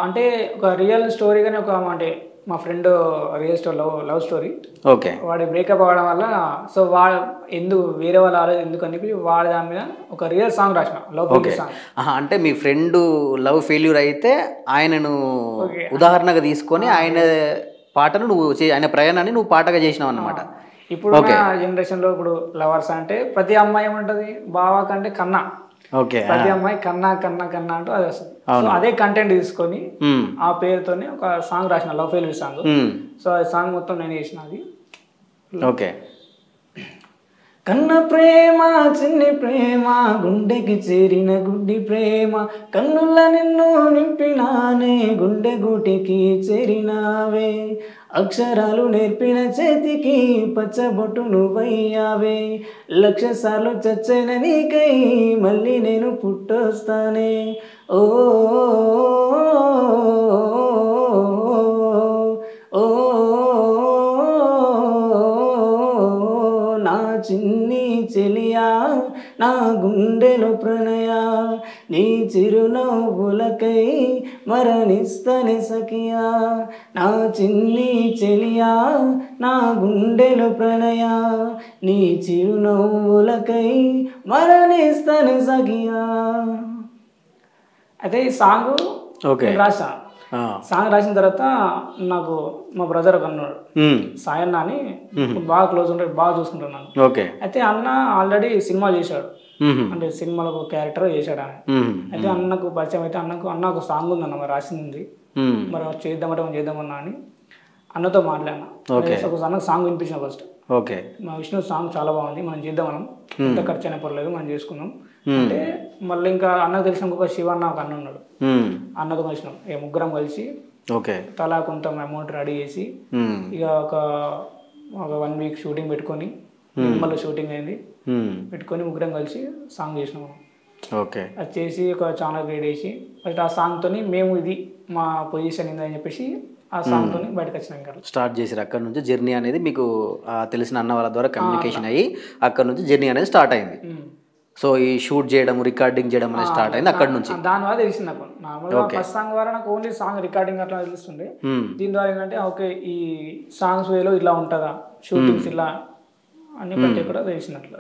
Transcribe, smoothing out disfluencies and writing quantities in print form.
అంటే ఒక real story గాని ఒక అంటే మా friend real story love story. Okay. వాడి బ్రేకప్ అవ్వడం వల్ల సో వాడు ఎందుకు వేరే వాళ్ళు ఆలోచన ఎందుకు అని చెప్పి వాడి దాని మీద ఒక రియల్ సాంగ్ రాసిన లవ్ ఫెయిల్యూర్ సాంగ్. అంటే మీ ఫ్రెండ్ లవ్ ఫెయిల్యూర్ అయితే ఆయనను ఓకే. ఉదాహరణగా తీసుకొని ఆయన పాటను నువ్వు ఆయన ప్రయాణాన్ని నువ్వు పాటగా చేసినావు అన్నమాట. ఇప్పుడున్న జనరేషన్లో ఇప్పుడు లవర్స్ అంటే ప్రతి అమ్మాయి ఏమంటది బావా కంటే కన్నా. ఓకే. ప్రతి అమ్మాయి కన్నా కన్నా కన్నా అంటూ అది వస్తుంది. సో అదే కంటెంట్ తీసుకొని ఆ పేరుతోనే ఒక సాంగ్ రాసిన లవ్ ఫెయిల్యూర్ సాంగ్. సో ఆ సాంగ్ మొత్తం నేను చేసిన అది. ఓకే. కన్న ప్రేమ చిన్ని ప్రేమ గుండెకి చేరిన గుడ్డి ప్రేమ కన్నుల నిన్ను నింపినానే గుండె గూటికి చేరినావే అక్షరాలు నేర్పిన చేతికి పచ్చబొట్టు నువ్వయ్యావే లక్ష సార్లు చచ్చైన నీకై మళ్ళీ నేను పుట్టొస్తానే ఓ ఓ నా చిన్ని చెలియా నా గుండెలో ప్రణయ నీ చిరునవ్వులకై మరణిస్తని సఖియా నా చిన్ని చెలియా నా గుండెలో ప్రణయ నీ చిరునవ్వులకై మరణిస్తని సఖియా. అయితే ఈ సాంగ్ రాసా. సాంగ్ రాసిన తర్వాత నాకు మా బ్రదర్ ఒక అన్నాడు సాయన్న అని బాగా క్లోజ్ ఉంటాడు బాగా చూసుకుంటున్నాను. అయితే అన్న ఆల్రెడీ సినిమా చేశాడు అంటే సినిమాలో ఒక క్యారెక్టర్ చేశాడు ఆయన. అయితే అన్నకు పరిచయం అయితే అన్న ఒక సాంగ్ ఉందన్న మరి రాసింది ఉంది మరి చేద్దామంటే మనం చేద్దామన్నా అని అన్నతో మాట్లాడినా. అన్నకు సాంగ్ వినిపించిన ఫస్ట్ మా విష్ణు సాంగ్ చాలా బాగుంది మనం చేద్దాం మనం ఎంత ఖర్చు అయినా పర్లేదు మనం చేసుకున్నాం అంటే మళ్ళీ ఇంకా అన్నకు తెలిసిన ఒక శివ అన్న ఒక అన్న ఉన్నాడు అన్నతో కలిసినాం ముగ్గురం కలిసి తలా కొంత అమౌంట్ రెడీ చేసి ఇక ఒక 1 వీక్ షూటింగ్ పెట్టుకొని మళ్ళీ షూటింగ్ అయింది పెట్టుకొని ముగ్గురం కలిసి సాంగ్ చేసినాం మనం. అది చేసి ఒక ఛానల్ క్రియేట్ చేసి ఫస్ట్ ఆ సాంగ్తో మేము ఇది మా పొజిషన్ ఏందని చెప్పేసి ఆ సాంగ్తో బయటకు వచ్చినాం స్టార్ట్ చేసారు. అక్కడ నుంచి జర్నీ అనేది మీకు తెలిసిన అన్న వాళ్ళ ద్వారా కమ్యూనికేషన్ అయ్యి అక్కడ నుంచి జర్నీ అనేది స్టార్ట్ అయింది. సో ఈ షూట్ చేయడం రికార్డింగ్ చేయడం అనేది స్టార్ట్ అయింది అక్కడ నుంచి. దాని ద్వారా తెలిసింది నాకు నార్మల్గా ఫస్ట్ సాంగ్ ద్వారా నాకు ఓన్లీ సాంగ్ రికార్డింగ్ అట్లా తెలుస్తుండే. దీని ద్వారా ఏంటంటే ఓకే ఈ సాంగ్స్ వేలో ఇలా ఉంటుందా షూటింగ్స్ ఇలా అన్ని ప్రతి కూడా తెలిసినట్లు.